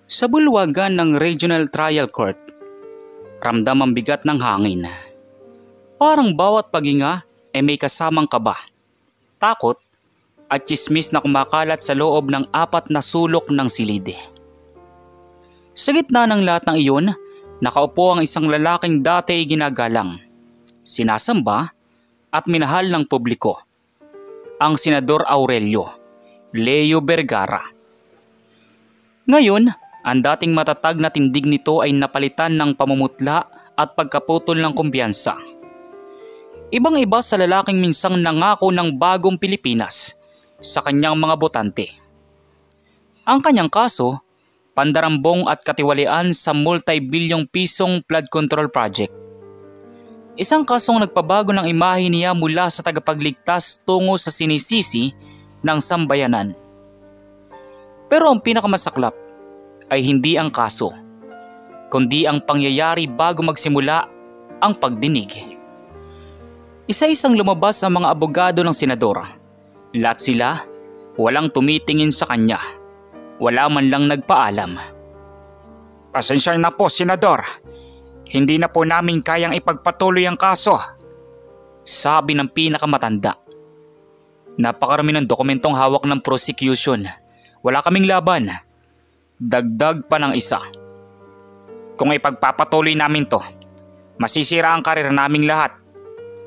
Sa bulwagan ng Regional Trial Court, ramdam ang bigat ng hangin. Parang bawat paghinga ay may kasamang kaba, takot at tsismis na kumakalat sa loob ng apat na sulok ng silid. Sa gitna ng lahat ng iyon, nakaupo ang isang lalaking dati ay ginagalang, sinasamba at minahal ng publiko, ang Senador Aurelio Leo Vergara. Ngayon, ang dating matatag na tindig nito ay napalitan ng pamumutla at pagkaputol ng kumpiyansa. Ibang-iba sa lalaking minsang nangako ng bagong Pilipinas sa kanyang mga botante. Ang kanyang kaso, pandarambong at katiwalian sa multi-bilyong pisong flood control project. Isang kasong nagpabago ng imahe niya mula sa tagapagligtas tungo sa sinisisi ng sambayanan. Pero ang pinakamasaklap ay hindi ang kaso, kundi ang pangyayari bago magsimula ang pagdinig. Isa-isang lumabas ang mga abogado ng senador. Lahat sila walang tumitingin sa kanya. Wala man lang nagpaalam. "Pasensya na po, Senador. Hindi na po namin kayang ipagpatuloy ang kaso," sabi ng pinakamatanda. "Napakarami ng dokumentong hawak ng prosecution. Wala kaming laban." Dagdag pa ng isa. "Kung ipagpapatuloy namin to, masisira ang karir naming lahat,"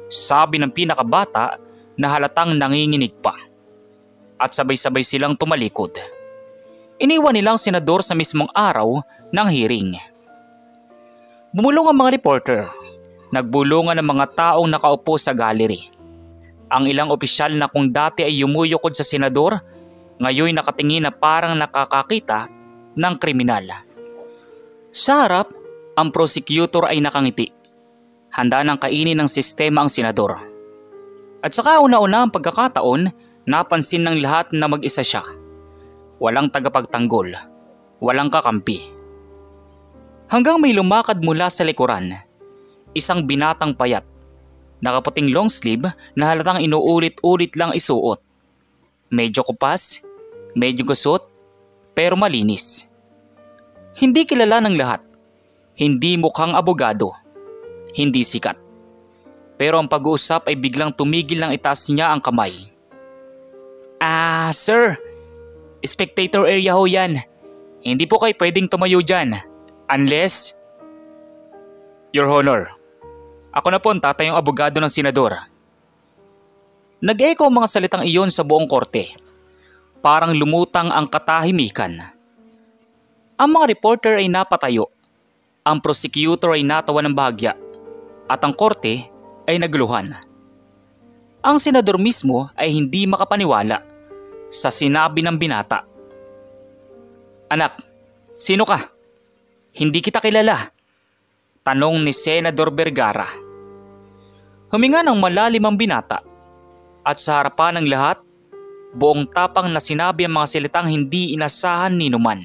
sabi ng pinakabata na halatang nanginginig pa. At sabay-sabay silang tumalikod. Iniwan nilang senador sa mismong araw ng hearing. Bumulong ang mga reporter. Nagbulungan ang mga taong nakaupo sa gallery. Ang ilang opisyal na kung dati ay yumuyukod sa senador, ngayon nakatingin na parang nakakakita ng kriminal. Sa harap, ang prosecutor ay nakangiti. Handa nang kainin ng sistema ang senador. At sa kauna-una ang pagkakataon, napansin ng lahat na mag-isa siya. Walang tagapagtanggol, walang kakampi. Hanggang may lumakad mula sa likuran, isang binatang payat, nakaputing long sleeve na halatang inuulit-ulit lang isuot. Medyo kupas, medyo gusot, pero malinis. Hindi kilala ng lahat. Hindi mukhang abogado. Hindi sikat. Pero ang pag-uusap ay biglang tumigil nang itaas niya ang kamay. Sir. Spectator area ho yan. Hindi po kayo pwedeng tumayo dyan. Unless... Your Honor, ako na po ang tatayong abogado ng senador. Nag-echo ang mga salitang iyon sa buong korte. Parang lumutang ang katahimikan. Ang mga reporter ay napatayo, ang prosecutor ay natawa ng bahagya, at ang korte ay naguluhan. Ang senador mismo ay hindi makapaniwala sa sinabi ng binata. "Anak, sino ka? Hindi kita kilala," tanong ni Senador Vergara. Huminga ng malalim ang binata, at sa harapan ng lahat, buong tapang na sinabi ang mga salitang hindi inasahan ni numan.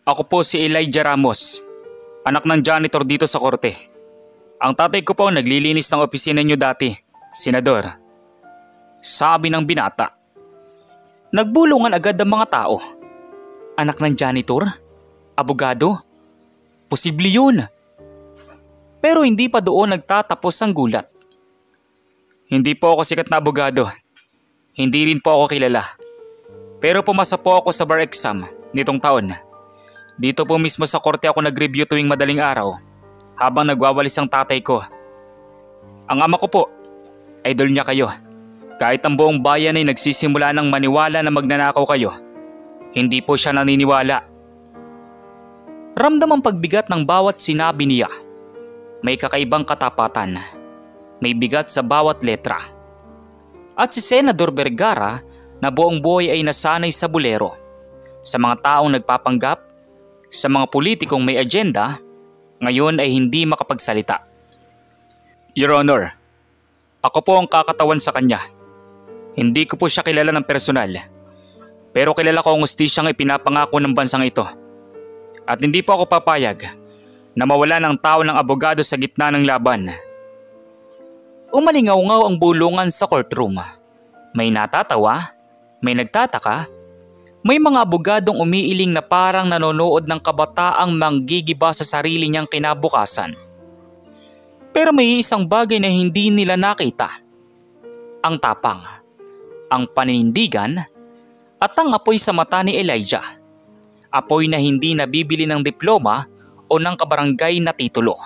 "Ako po si Elijah Ramos, anak ng janitor dito sa korte. Ang tatay ko po naglilinis ng opisina niyo dati, Senador," sabi ng binata. Nagbulungan agad ang mga tao. Anak ng janitor? Abogado? Posible yun. Pero hindi pa doon nagtatapos ang gulat. "Hindi po ako sikat na abogado. Hindi rin po ako kilala. Pero pumasa po ako sa bar exam nitong taon. Dito po mismo sa korte ako nag-review tuwing madaling araw habang nagwawalis ang tatay ko. Ang ama ko po, idol niya kayo. Kahit ang buong bayan ay nagsisimula ng maniwala na magnanakaw kayo, hindi po siya naniniwala." Ramdam ang pagbigat ng bawat sinabi niya. May kakaibang katapatan. May bigat sa bawat letra. At si Senador Vergara na buong buhay ay nasanay sa bulero, sa mga taong nagpapanggap, sa mga politikong may agenda, ngayon ay hindi makapagsalita. "Your Honor, ako po ang kakatawan sa kanya. Hindi ko po siya kilala ng personal. Pero kilala ko ang hustisyang ipinapangako ng bansang ito. At hindi po ako papayag na mawala ng tao ng abogado sa gitna ng laban." Umalingaw-ngaw ang bulungan sa courtroom. May natatawa, may nagtataka, May mga abogadong umiiling na parang nanonood ng kabataang manggigiba sa sarili niyang kinabukasan. Pero may isang bagay na hindi nila nakita. Ang tapang, ang paninindigan, at ang apoy sa mata ni Elijah. Apoy na hindi nabibili ng diploma o ng kabarangay na titulo.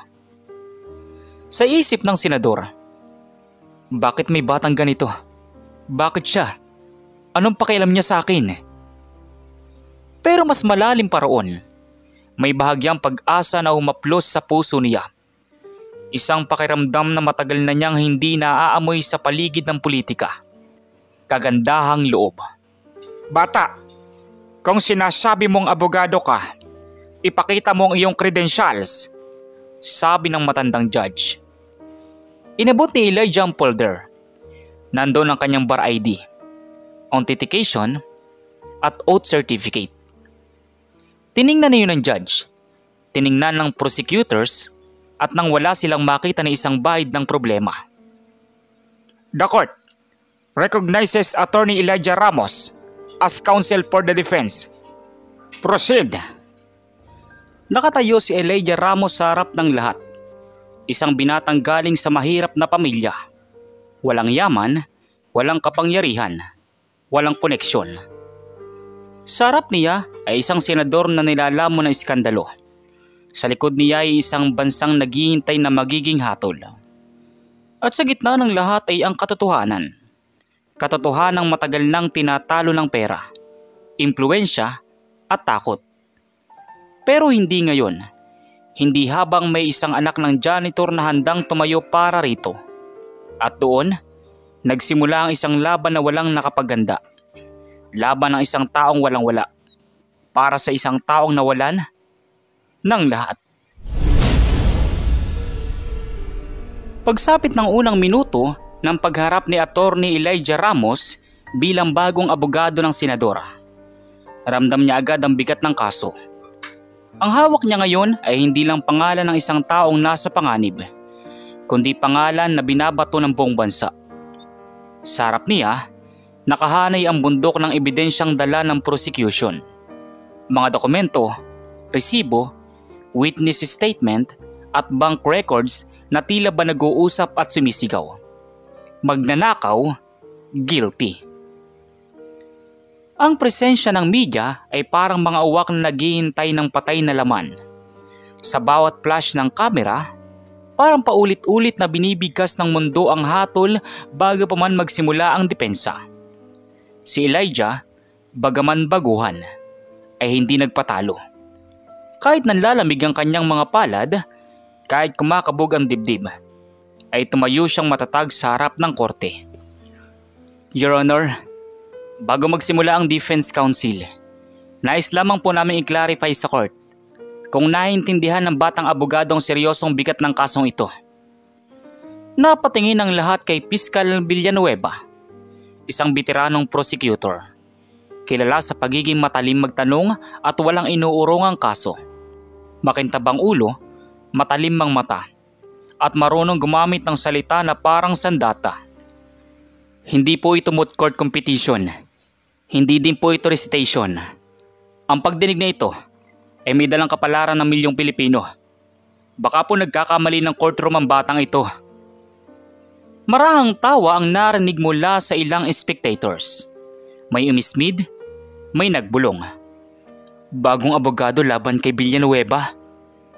Sa isip ng senador, bakit may batang ganito? Bakit siya? Anong pakialam niya sa akin? Pero mas malalim pa roon, may bahagyang pag-asa na humaplos sa puso niya. Isang pakiramdam na matagal na niyang hindi naaamoy sa paligid ng politika. Kagandahang loob. Bata, kung sinasabi mong abogado ka, ipakita mo ang iyong credentials, sabi ng matandang judge. Inabot ni Elijah ang folder. Nandoon ang kanyang bar ID, authentication at oath certificate. Tiningnan niyo ng judge, tiningnan ng prosecutors at nang wala silang makita na isang bahid ng problema. The court recognizes Attorney Elijah Ramos as counsel for the defense. Proceed. Nakatayo si Elijah Ramos sa harap ng lahat. Isang binatang galing sa mahirap na pamilya. Walang yaman, walang kapangyarihan, walang koneksyon. Sa harap niya ay isang senador na nilalamon ng iskandalo. Sa likod niya ay isang bansang naghihintay na magiging hatol. At sa gitna ng lahat ay ang katotohanan. Katotohanang matagal nang tinatalo ng pera, impluwensya at takot. Pero hindi ngayon. Hindi habang may isang anak ng janitor na handang tumayo para rito. At doon, nagsimula ang isang laban na walang nakapaganda. Laban ng isang taong walang-wala para sa isang taong nawalan ng lahat. Pagsapit ng unang minuto ng pagharap ni Attorney Elijah Ramos bilang bagong abogado ng senador, ramdam niya agad ang bigat ng kaso. Ang hawak niya ngayon ay hindi lang pangalan ng isang taong nasa panganib, kundi pangalan na binabato ng buong bansa. Sa harap niya, nakahanay ang bundok ng ebidensyang dala ng prosecution. Mga dokumento, resibo, witness statement at bank records na tila ba nag-uusap at sumisigaw. Magnanakaw, guilty. Ang presensya ng media ay parang mga uwak na naghihintay ng patay na laman. Sa bawat flash ng kamera, parang paulit-ulit na binibigkas ng mundo ang hatol bago pa man magsimula ang depensa. Si Elijah, bagaman baguhan, ay hindi nagpatalo. Kahit nanlalamig ang kanyang mga palad, kahit kumakabog ang dibdib, ay tumayo siyang matatag sa harap ng korte. Your Honor, bago magsimula ang defense counsel, nais lamang po namin i-clarify sa court kung naiintindihan ng batang abogado ang seryosong bigat ng kasong ito. Napatingin ang lahat kay Piskal Villanueva, isang veteranong prosecutor. Kilala sa pagiging matalim magtanong at walang inuurungang kaso. Makintabang ulo, matalim ang mata, at marunong gumamit ng salita na parang sandata. Hindi po ito moot court competition. Hindi din po ito recitation. Ang pagdinig na ito ay may dalang kapalaran ng milyong Pilipino. Baka po nagkakamali ng courtroom ang batang ito. Marahang tawa ang narinig mula sa ilang spectators. May umismid, may nagbulong. Bagong abogado laban kay Villanueva.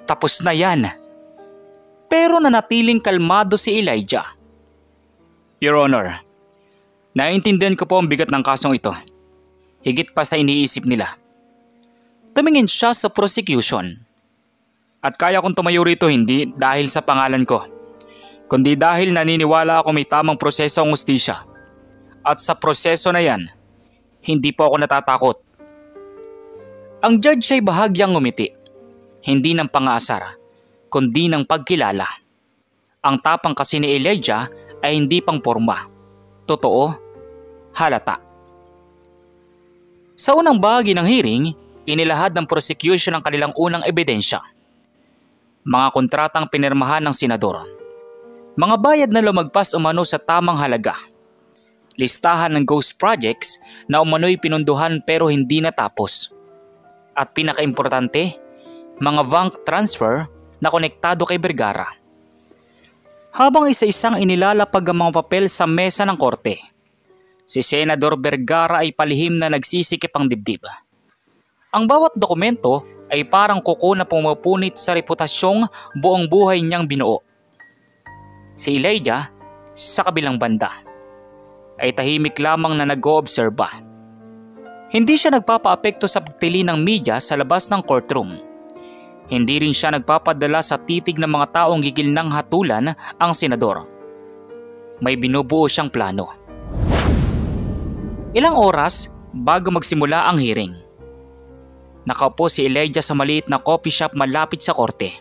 Tapos na yan. Pero nanatiling kalmado si Elijah. Your Honor, naiintindihan ko po ang bigat ng kasong ito. Higit pa sa iniisip nila. Tumingin siya sa prosecution. At kaya kong tumayo rito hindi dahil sa pangalan ko, kundi dahil naniniwala ako may tamang proseso ang hustisya. At sa proseso na yan, hindi po ako natatakot. Ang judge ay bahagyang ngumiti, hindi ng pang-aasar, kundi ng pagkilala. Ang tapang kasi ni Elijah ay hindi pang porma. Totoo, halata. Sa unang bahagi ng hearing, inilahad ng prosecution ang kanilang unang ebidensya. Mga kontratang pinirmahan ng senador. Mga bayad na lumagpas umano sa tamang halaga. listahan ng ghost projects na umano'y pinunduhan pero hindi natapos. At pinakaimportante, mga bank transfer na konektado kay Vergara. Habang isa-isang inilalapag ang mga papel sa mesa ng korte, si Senador Vergara ay palihim na nagsisikip ang dibdib. Ang bawat dokumento ay parang kuko na pumupunit sa reputasyong buong buhay niyang binuo. Si Elijah, sa kabilang banda, ay tahimik lamang na nag-oobserba. Hindi siya nagpapaapekto sa pagtili ng media sa labas ng courtroom. Hindi rin siya nagpapadala sa titig ng mga taong gigil ng hatulan ang senador. May binubuo siyang plano. Ilang oras bago magsimula ang hearing, nakaupo si Elijah sa maliit na coffee shop malapit sa korte.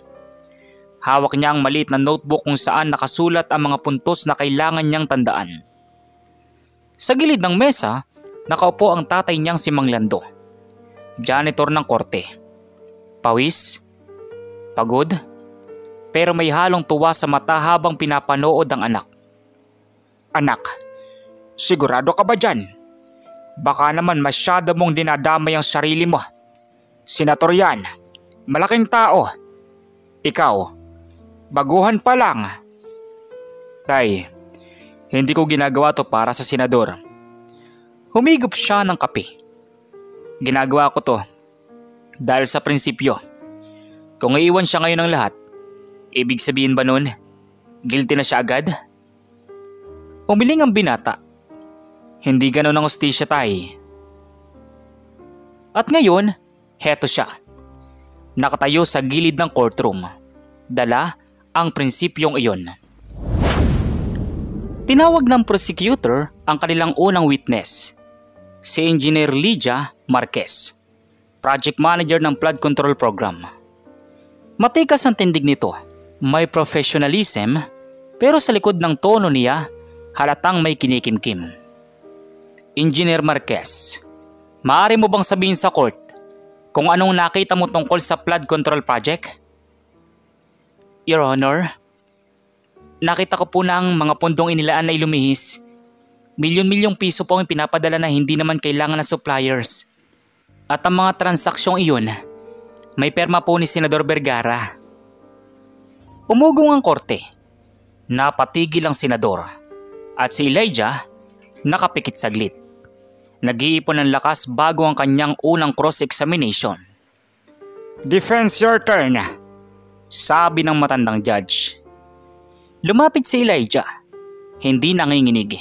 Hawak niya ang maliit na notebook kung saan nakasulat ang mga puntos na kailangan niyang tandaan. Sa gilid ng mesa, nakaupo ang tatay niyang si Mang Lando, janitor ng korte. Pawis, pagod, pero may halong tuwa sa mata habang pinapanood ang anak. Anak, sigurado ka ba dyan? Baka naman masyado mong dinadamay ang sarili mo. Senator yan, malaking tao. Ikaw, baguhan pa lang. Tay, hindi ko ginagawa to para sa senador. Humigop siya ng kape. Ginagawa ko to dahil sa prinsipyo. Kung iiwan siya ngayon ng lahat, ibig sabihin ba nun, guilty na siya agad? Umiling ang binata. Hindi ganon ang hustisya, tay. At ngayon, heto siya. Nakatayo sa gilid ng courtroom. Dala ang prinsipyong iyon. Tinawag ng prosecutor ang kanilang unang witness, si Engineer Lydia Marquez, project manager ng flood control program. Matikas ang tindig nito, may professionalism, pero sa likod ng tono niya, halatang may kinikimkim. Engineer Marquez, maaari mo bang sabihin sa court kung anong nakita mo tungkol sa flood control project? Your Honor, nakita ko po na ang mga pundong inilaan ay lumihis. Milyon-milyong piso po ang pinapadala na hindi naman kailangan ng suppliers. At ang mga transaksyong iyon, may perma po ni Senador Vergara. Umugong ang korte. Napatigil ang senador. At si Elijah, nakapikit saglit. Nag-iipon ng lakas bago ang kanyang unang cross-examination. Defense, your turn, sabi ng matandang judge. Lumapit si Elijah. Hindi nanginginig.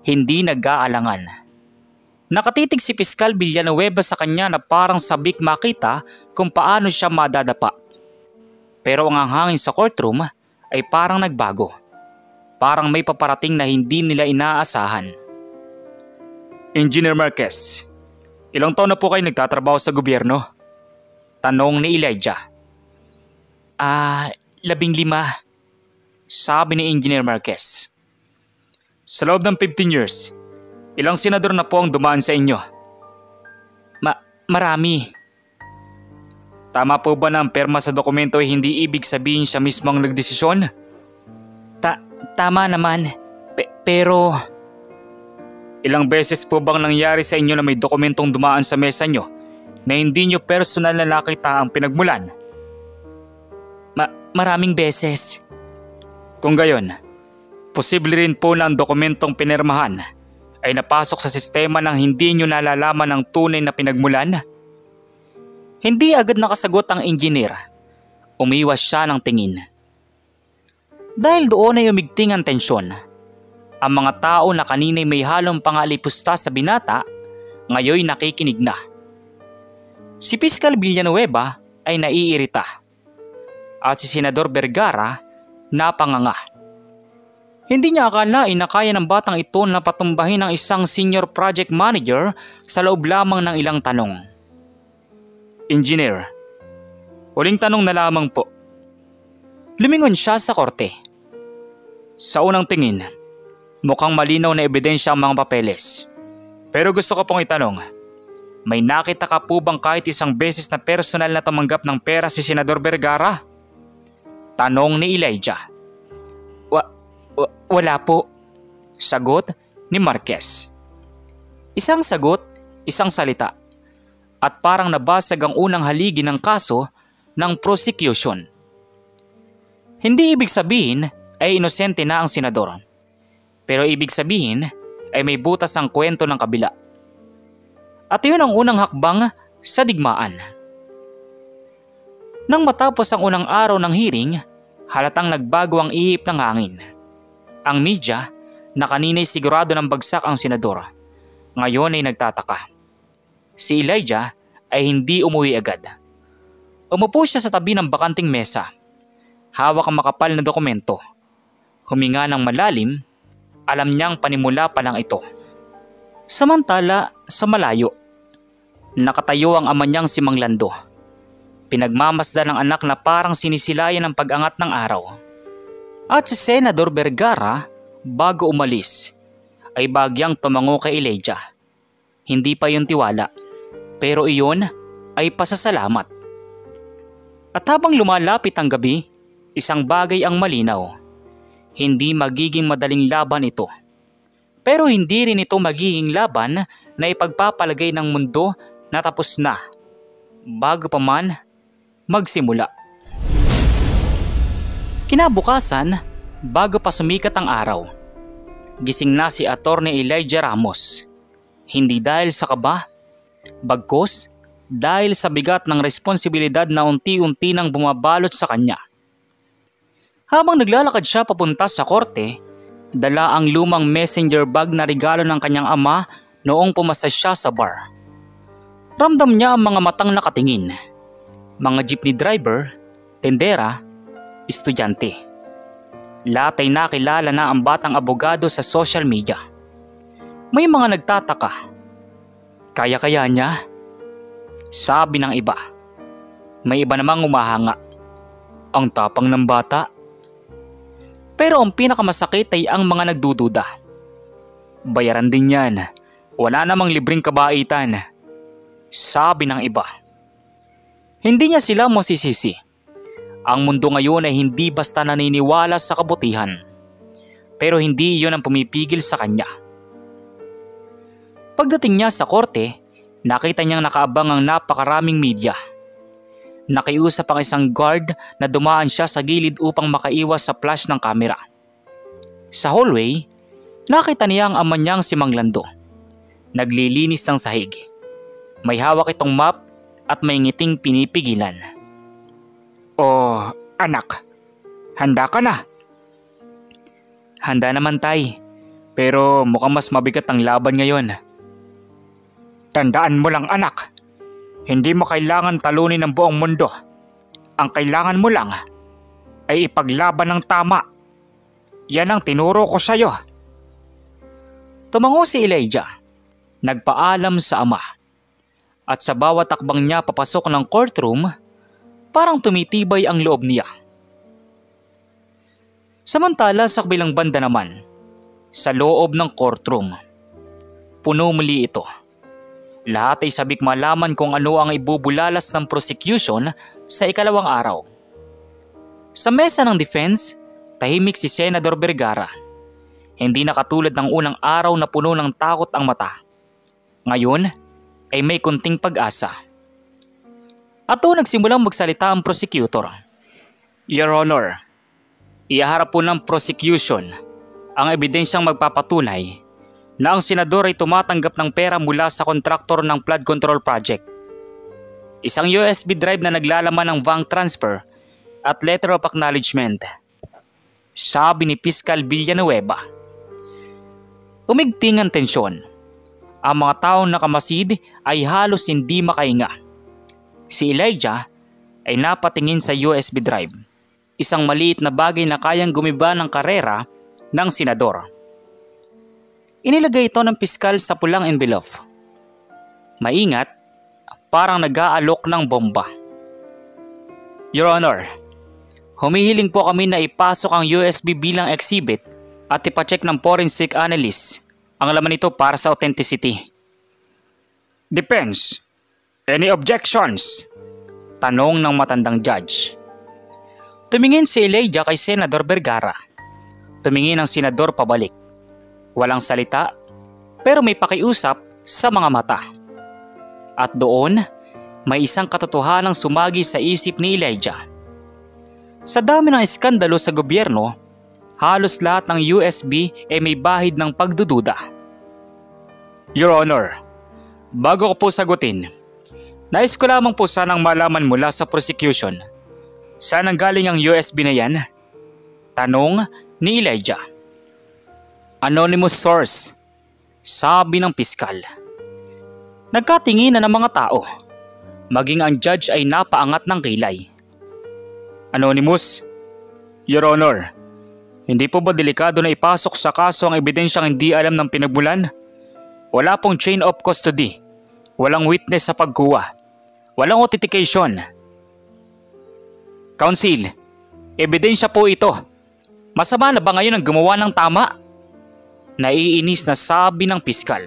Hindi nag-aalangan. Nakatitig si Piskal Villanueva sa kanya na parang sabik makita kung paano siya madadapa. Pero ang hangin sa courtroom ay parang nagbago. Parang may paparating na hindi nila inaasahan. Engineer Marquez, ilang taon na po kayo nagtatrabaho sa gobyerno? Tanong ni Elijah. 15, sabi ni Engineer Marquez. Sa loob ng 15 years, ilang senador na po ang dumaan sa inyo? Marami. Tama po ba na ang perma sa dokumento ay hindi ibig sabihin siya mismo ang nagdesisyon? Tama naman, pero... Ilang beses po bang nangyari sa inyo na may dokumentong dumaan sa mesa nyo na hindi nyo personal na nakita ang pinagmulan? Maraming beses. Kung gayon, posible rin po na ang dokumentong pinirmahan ay napasok sa sistema nang hindi nyo nalalaman ang tunay na pinagmulan? Hindi agad nakasagot ang engineer. Umiwas siya ng tingin. Dahil doon ay umigting ang tensyon. Ang mga tao na kanina'y may halong pangalipusta sa binata, ngayon nakikinig na. Si Piskal Villanueva ay naiirita. At si Senador Vergara napanganga. Hindi niya akalain na kaya ng batang ito na patumbahin ang isang senior project manager sa loob lamang ng ilang tanong. Engineer, huling tanong na lamang po. Lumingon siya sa korte. Sa unang tingin, mukhang malinaw na ebidensya ang mga papeles. Pero gusto ko pong itanong, may nakita ka po bang kahit isang beses na personal na tumanggap ng pera si Senador Vergara? Tanong ni Elijah. Wala po. Sagot ni Marquez. Isang sagot, isang salita, at parang nabasag ang unang haligi ng kaso ng prosecution. Hindi ibig sabihin ay inosente na ang senador, pero ibig sabihin ay may butas ang kwento ng kabila. At iyon ang unang hakbang sa digmaan. Nang matapos ang unang araw ng hearing, halatang nagbago ang ihip ng hangin. Ang media na kanina'y sigurado ng bagsak ang senador, ngayon ay nagtataka. Si Elijah ay hindi umuwi agad. Umupo siya sa tabi ng bakanting mesa. Hawak ang makapal na dokumento. Huminga ng malalim, alam niyang panimula pa lang ito. Samantala sa malayo, nakatayo ang ama niyang si Mang Lando. Pinagmamasdan ng anak na parang sinisilayan ng pag-angat ng araw. At si Senador Vergara, bago umalis, ay bagyang tumango kay Elijah. Hindi pa yun tiwala, pero iyon ay pasasalamat. At habang lumalapit ang gabi, isang bagay ang malinaw. Hindi magiging madaling laban ito. Pero hindi rin ito magiging laban na ipagpapalagay ng mundo na tapos na, bago pa man magsimula. Kinabukasan, bago pa sumikat ang araw, gising na si Attorney Elijah Ramos. Hindi dahil sa kaba, bagkus dahil sa bigat ng responsibilidad na unti-unti nang bumabalot sa kanya. Habang naglalakad siya papunta sa korte, dala ang lumang messenger bag na regalo ng kanyang ama noong pumasa siya sa bar. Ramdam niya ang mga matang nakatingin. Mga jeepney driver, tendera, estudyante. Lahat ay nakilala na ang batang abogado sa social media. May mga nagtataka. Kaya-kaya niya? Sabi ng iba. May iba namang umahanga. Ang tapang ng bata. Pero ang pinakamasakit ay ang mga nagdududa. Bayaran din yan. Wala namang libreng kabaitan. Sabi ng iba. Hindi niya sila masisisi. Ang mundo ngayon ay hindi basta naniniwala sa kabutihan. Pero hindi iyon ang pumipigil sa kanya. Pagdating niya sa korte, nakita niyang nakaabang ang napakaraming media. Nakiusap ang isang guard na dumaan siya sa gilid upang makaiwas sa flash ng kamera. Sa hallway, nakita niya ang ama niyang si Mang Lando. Naglilinis ng sahig. May hawak itong map at may ngiting pinipigilan. "Oh, anak, handa ka na?" "Handa naman, tay. Pero mukhang mas mabigat ang laban ngayon." "Tandaan mo lang, anak. Hindi mo kailangan talunin ng buong mundo. Ang kailangan mo lang ay ipaglaban ng tama. Yan ang tinuro ko sa'yo." Tumango si Elijah. Nagpaalam sa ama. At sa bawat takbang niya papasok ng courtroom, parang tumitibay ang loob niya. Samantala sa kabilang banda naman, sa loob ng courtroom, puno muli ito. Lahat ay sabik malaman kung ano ang ibubulalas ng prosecution sa ikalawang araw. Sa mesa ng defense, tahimik si Senador Vergara. Hindi na katulad ng unang araw na puno ng takot ang mata. Ngayon ay may kunting pag-asa. At doon nagsimulang magsalita ang prosecutor. "Your Honor, ihaharap po ng prosecution ang ebidensyang magpapatunay na ang senador ay tumatanggap ng pera mula sa kontraktor ng flood control project. Isang USB drive na naglalaman ng bank transfer at letter of acknowledgement," sabi ni Piskal Villanueva. Umigting ang tensyon. Ang mga taong nakamasid ay halos hindi makahinga. Si Elijah ay napatingin sa USB drive, isang maliit na bagay na kayang gumiba ng karera ng senador. Inilagay ito ng piskal sa pulang envelope. Maingat, parang nag-aalok ng bomba. "Your Honor, humihiling po kami na ipasok ang USB bilang exhibit at ipacheck ng forensic analyst ang laman nito para sa authenticity." "Defense, any objections?" tanong ng matandang judge. Tumingin si Elijah kay Senador Vergara. Tumingin ang senador pabalik. Walang salita, pero may pakiusap sa mga mata. At doon, may isang katotohanang sumagi sa isip ni Elijah. Sa dami ng iskandalo sa gobyerno, halos lahat ng USB ay may bahid ng pagdududa. Your Honor, bago ko po sagutin, nais ko lamang po sanang malaman mula sa prosecution. Saan ang galing ang USB na yan? Tanong ni Elijah. Anonymous source, sabi ng piskal. Nagkatinginan ng mga tao. Maging ang judge ay napaangat ng kilay. Anonymous, Your Honor, hindi po ba delikado na ipasok sa kaso ang ebidensyang hindi alam ng pinagmulan? Wala pong chain of custody. Walang witness sa pagkuha. Walang authentication. Counsel, ebidensya po ito. Masama na ba ngayon ang gumawa ng tama? Naiinis na sabi ng piskal.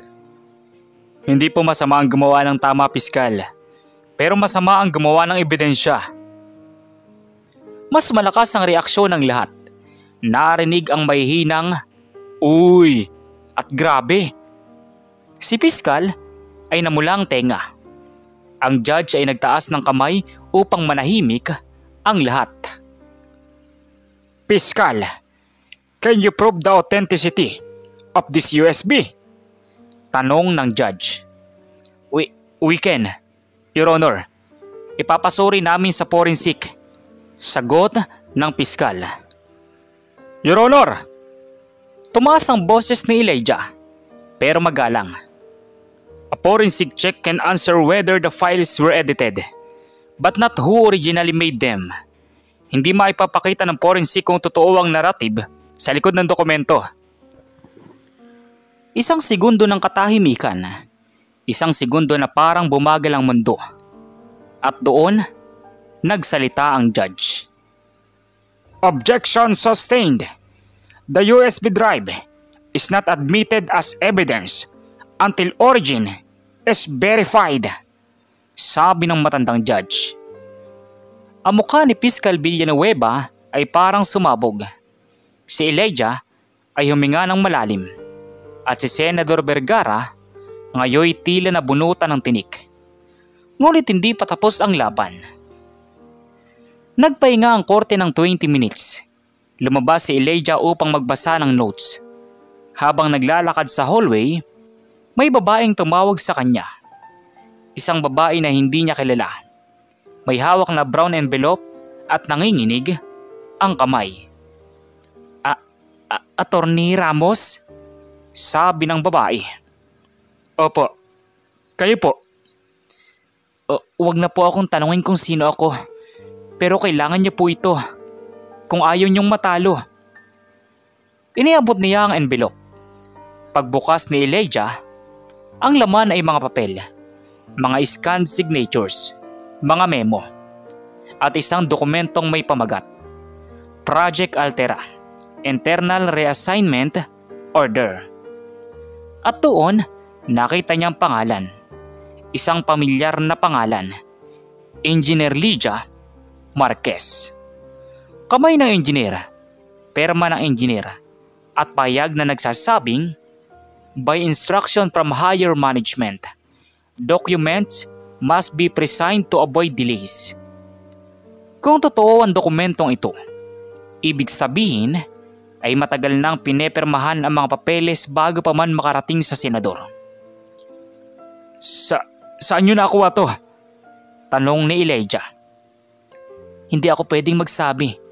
Hindi po masama ang gumawa ng tama, piskal. Pero masama ang gumawa ng ebidensya. Mas malakas ang reaksyon ng lahat. Narinig ang mahihinang, "Uy!" at "Grabe!" Si piskal ay namulang tenga. Ang judge ay nagtaas ng kamay upang manahimik ang lahat. Piskal, can you prove the authenticity of this USB? Tanong ng judge. We can, Your Honor. Ipapasuri namin sa forensic. Sagot ng piskal. Your Honor, tumaas ang boses ni Elijah, pero magalang. A forensic check can answer whether the files were edited, but not who originally made them. Hindi maipapakita ng forensic kung totoo ang narrative sa likod ng dokumento. Isang segundo ng katahimikan. Isang segundo na parang bumagal ang mundo. At doon, nagsalita ang judge. Objection sustained. The USB drive is not admitted as evidence until origin is verified. Sabi ng matandang judge. Ang mukha ni Piskal Villanueva ay parang sumabog. Si Elijah ay huminga ng malalim. At si Senador Vergara ngayoy tila nabunutan ng tinik. Ngunit hindi pa tapos ang laban. Nagpahinga ang korte ng 20 minutes. Lumabas si Elijah upang magbasa ng notes. Habang naglalakad sa hallway, may babaeng tumawag sa kanya. Isang babae na hindi niya kilala. May hawak na brown envelope at nanginginig ang kamay. Attorney Ramos? Sabi ng babae. Opo, kayo po. Huwag na po akong tanungin kung sino ako. Pero kailangan niyo po ito. Kung ayaw niyong matalo. Iniabot niya ang envelope. Pagbukas ni Elijah, ang laman ay mga papel, mga scanned signatures, mga memo, at isang dokumentong may pamagat. Project Altera, Internal Reassignment Order. At doon, nakita niyang pangalan. Isang pamilyar na pangalan. Engineer Lydia Marquez. Kamay ng engineer, perma ng engineer, at payag na nagsasabing, by instruction from higher management, documents must be pre-signed to avoid delays. Kung totoo ang dokumentong ito, ibig sabihin ay matagal nang pinepermahan ang mga papeles bago pa man makarating sa senador. Saan nyo nakuha to? Tanong ni Elijah. Hindi ako pwedeng magsabi.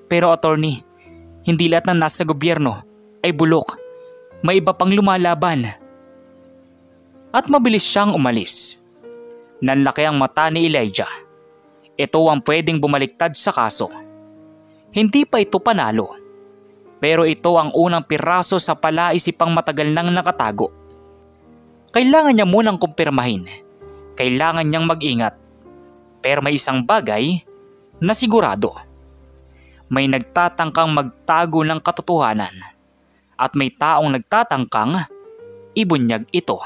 Pero attorney, hindi lahat ng nasa gobyerno ay bulok. May iba pang lumalaban. At mabilis siyang umalis. Nanlaki ang mata ni Elijah. Ito ang pwedeng bumaliktad sa kaso. Hindi pa ito panalo. Pero ito ang unang piraso sa palaisipang matagal nang nakatago. Kailangan niya munang kumpirmahin. Kailangan niyang mag-ingat. Pero may isang bagay na sigurado. May nagtatangkang magtago ng katotohanan. At may taong nagtatangkang ibunyag ito.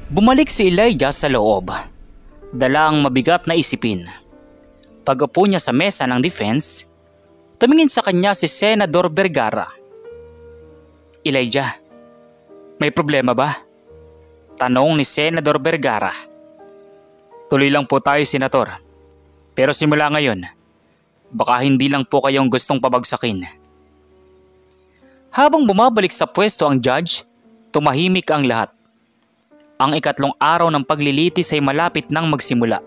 Bumalik si Elijah sa loob. Dala ang mabigat na isipin. Pag-upo niya sa mesa ng defense, tumingin sa kanya si Senador Vergara. Elijah, may problema ba? Tanong ni Senador Vergara. Tuloy lang po tayo, Senator. Pero simula ngayon, baka hindi lang po kayong gustong pabagsakin. Habang bumabalik sa pwesto ang judge, tumahimik ang lahat. Ang ikatlong araw ng paglilitis ay malapit nang magsimula.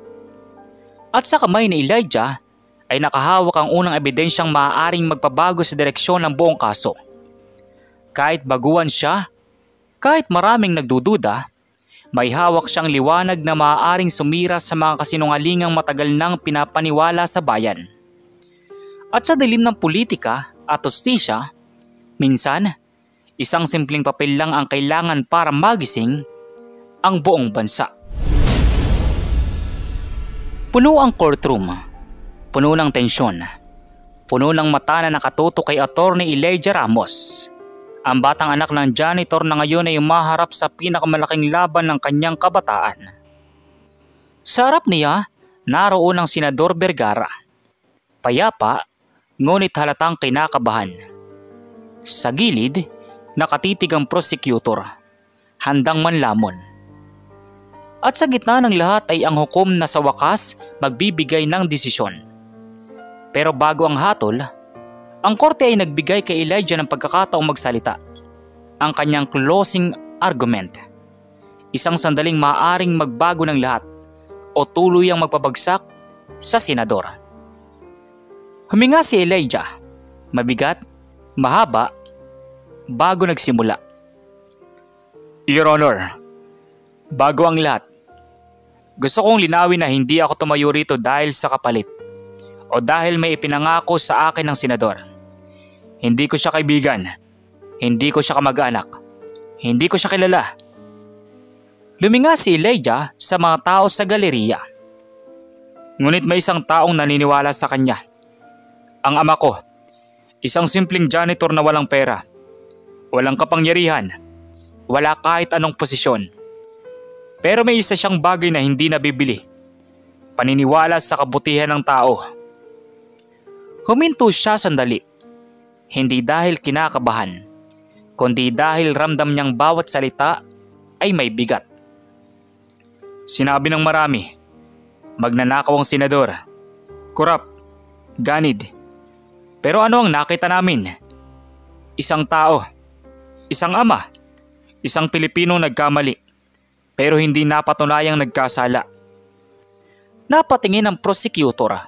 At sa kamay ni Elijah ay nakahawak ang unang ebidensyang maaaring magpabago sa direksyon ng buong kaso. Kahit baguhan siya, kahit maraming nagdududa, may hawak siyang liwanag na maaaring sumira sa mga kasinungalingang matagal nang pinapaniwala sa bayan. At sa dilim ng politika at hustisya, minsan, isang simpleng papel lang ang kailangan para magising ang buong bansa. Puno ang courtroom, puno ng tensyon, puno ng mata na nakatutok kay Attorney Elijah Ramos. Ang batang anak ng janitor na ngayon ay umaharap sa pinakamalaking laban ng kanyang kabataan. Sa harap niya, naroon ang Senador Vergara. Payapa, ngunit halatang kinakabahan. Sa gilid, nakatitig ang prosecutor, handang manlamon. At sa gitna ng lahat ay ang hukom na sa wakas magbibigay ng desisyon. Pero bago ang hatol, ang korte ay nagbigay kay Elijah ng pagkakataong magsalita. Ang kanyang closing argument. Isang sandaling maaaring magbago ng lahat o tuluyang magpabagsak sa senador. Huminga si Elijah, mabigat, mahaba, bago nagsimula. Your Honor, bago ang lahat, gusto kong linawin na hindi ako tumayo rito dahil sa kapalit o dahil may ipinangako sa akin ng senador. Hindi ko siya kaibigan, hindi ko siya kamag-anak, hindi ko siya kilala. Luminga si Elijah sa mga tao sa galeriya. Ngunit may isang taong naniniwala sa kanya. Ang ama ko, isang simpleng janitor na walang pera, walang kapangyarihan, wala kahit anong posisyon. Pero may isa siyang bagay na hindi nabibili. Paniniwala sa kabutihan ng tao. Huminto siya sandali. Hindi dahil kinakabahan, kundi dahil ramdam niyang bawat salita ay may bigat. Sinabi ng marami, magnanakaw ang senador, kurap, ganid. Pero ano ang nakita namin? Isang tao, isang ama, isang Pilipinong nagkamali, pero hindi napatunayang nagkasala. Napatingin ang prosecutor,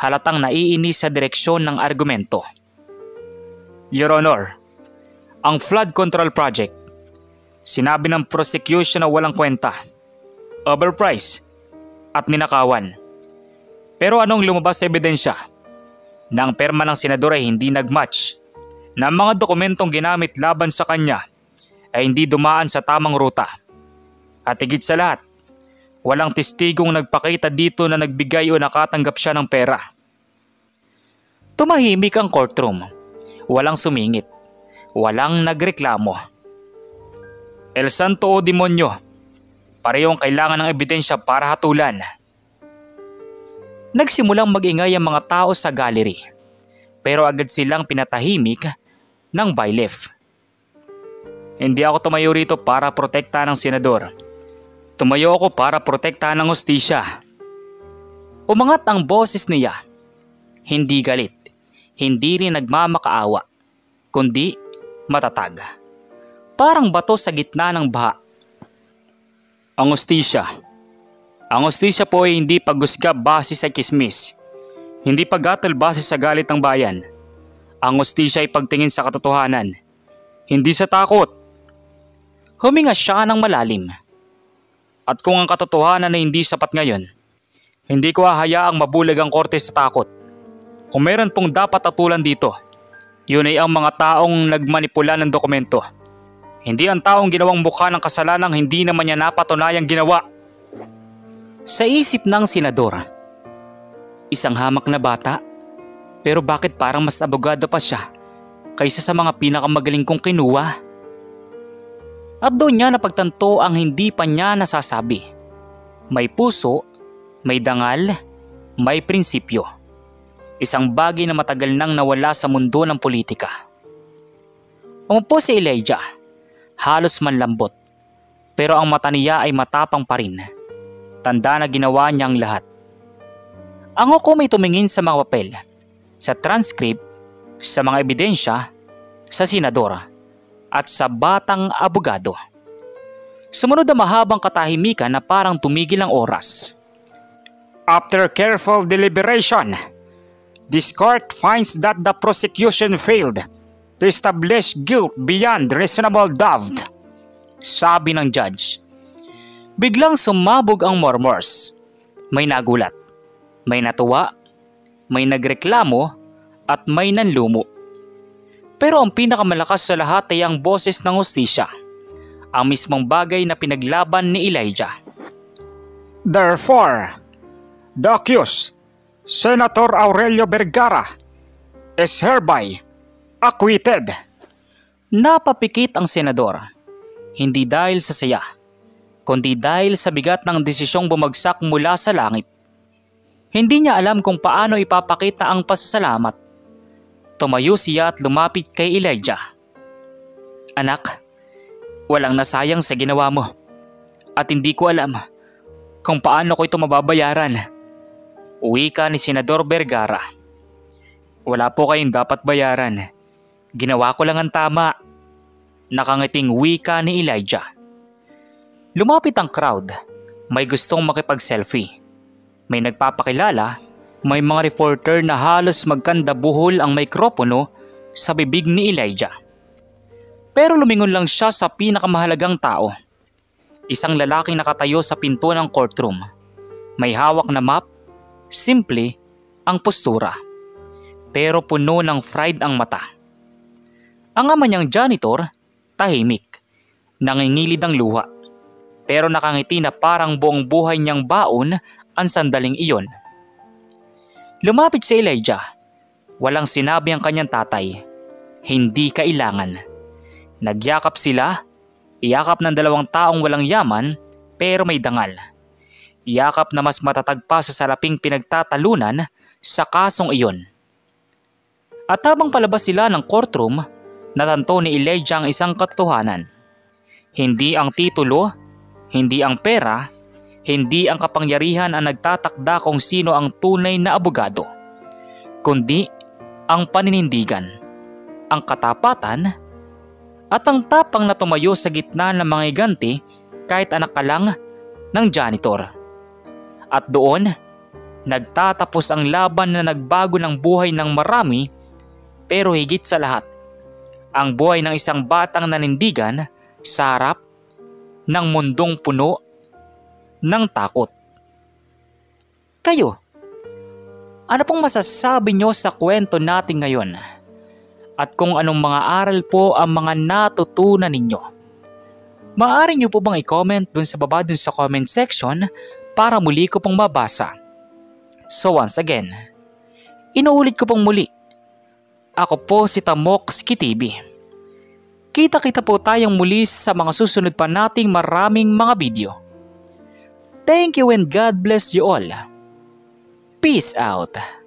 halatang naiinis sa direksyon ng argumento. Your Honor, ang flood control project, sinabi ng prosecution na walang kwenta, overpriced at ninakawan. Pero anong lumabas sa ebidensya? Na ang perma ng senador ay hindi nagmatch, na ang mga dokumentong ginamit laban sa kanya ay hindi dumaan sa tamang ruta. At higit sa lahat, walang testigong nagpakita dito na nagbigay o nakatanggap siya ng pera. Tumahimik ang courtroom. Walang sumingit. Walang nagreklamo. El Santo o Demonyo, parehong kailangan ng ebidensya para hatulan. Nagsimulang mag-ingay ang mga tao sa gallery, pero agad silang pinatahimik ng bailiff. Hindi ako tumayo rito para protektahan ng senador. Tumayo ako para protektahan ng hustisya. Umangat ang boses niya. Hindi galit. Hindi rin nagmamakaawa, kundi matatag. Parang bato sa gitna ng baha. Ang hustisya. Ang hustisya po ay hindi paghusga base sa kismis. Hindi paghatol base sa galit ng bayan. Ang hustisya ay pagtingin sa katotohanan. Hindi sa takot. Huminga siya ng malalim. At kung ang katotohanan ay hindi sapat ngayon, hindi ko hahayaang mabulag ang korte sa takot. Kung meron pong dapat atulan dito, yun ay ang mga taong nagmanipula ng dokumento. Hindi ang taong ginawang mukha ng kasalanang hindi naman niya napatunayang ginawa. Sa isip ng senador, isang hamak na bata, pero bakit parang mas abogado pa siya kaysa sa mga pinakamagaling kong kinuha? At doon niya napagtanto ang hindi pa niya nasasabi. May puso, may dangal, may prinsipyo. Isang bagay na matagal nang nawala sa mundo ng politika. Umupo si Elijah, halos manlambot, pero ang mata niya ay matapang pa rin. Tanda na ginawa niya ang lahat. Ang hukom ay tumingin sa mga papel, sa transcript, sa mga ebidensya, sa senador, at sa batang abogado. Sumunod ang mahabang katahimikan na parang tumigil ang oras. After careful deliberation, this court finds that the prosecution failed to establish guilt beyond reasonable doubt, sabi ng judge. Biglang sumabog ang murmurs. May nagulat, may natuwa, may nagreklamo, at may nanlumo. Pero ang pinakamalakas sa lahat ay ang boses ng hustisya, ang mismong bagay na pinaglaban ni Elijah. Therefore, the accused, Senator Aurelio Vergara, is hereby acquitted. Napapikit ang senador, hindi dahil sa saya, kundi dahil sa bigat ng desisyong bumagsak mula sa langit. Hindi niya alam kung paano ipapakita ang pasasalamat. Tumayo siya at lumapit kay Elijah. Anak, walang nasayang sa ginawa mo, at hindi ko alam kung paano ko ito mababayaran. Wika ni Senador Vergara. Wala po kayong dapat bayaran. Ginawa ko lang ang tama. Nakangiting wika ni Elijah. Lumapit ang crowd. May gustong makipag-selfie. May nagpapakilala. May mga reporter na halos magkandabuhol ang mikropono sa bibig ni Elijah. Pero lumingon lang siya sa pinakamahalagang tao. Isang lalaking nakatayo sa pinto ng courtroom. May hawak na map. Simple ang postura. Pero puno ng pride ang mata. Ang ama niyang janitor, tahimik. Nangingilid ang luha. Pero nakangiti na parang buong buhay niyang baon ang sandaling iyon. Lumapit si Elijah. Walang sinabi ang kanyang tatay. Hindi kailangan. Nagyakap sila. Iyakap ng dalawang taong walang yaman pero may dangal. Iyakap na mas matatag pa sa salaping pinagtatalunan sa kasong iyon. At habang palabas sila ng courtroom, natanto ni Elijah ang isang katotohanan. Hindi ang titulo, hindi ang pera, hindi ang kapangyarihan ang nagtatakda kung sino ang tunay na abogado, kundi ang paninindigan, ang katapatan, at ang tapang na tumayo sa gitna ng mga higanti kahit anak ka lang ng janitor. At doon, nagtatapos ang laban na nagbago ng buhay ng marami, pero higit sa lahat, ang buhay ng isang batang nanindigan sa harap ng mundong puno ng takot. Kayo, ano pong masasabi nyo sa kwento natin ngayon? At kung anong mga aral po ang mga natutunan ninyo? Maaari nyo po bang i-comment dun sa baba dun sa comment section para muli ko pong mabasa? So once again, inuulit ko pong muli. Ako po si Tamokski TV. Kita-kita po tayong muli sa mga susunod pa nating maraming mga video. Thank you and God bless you all. Peace out.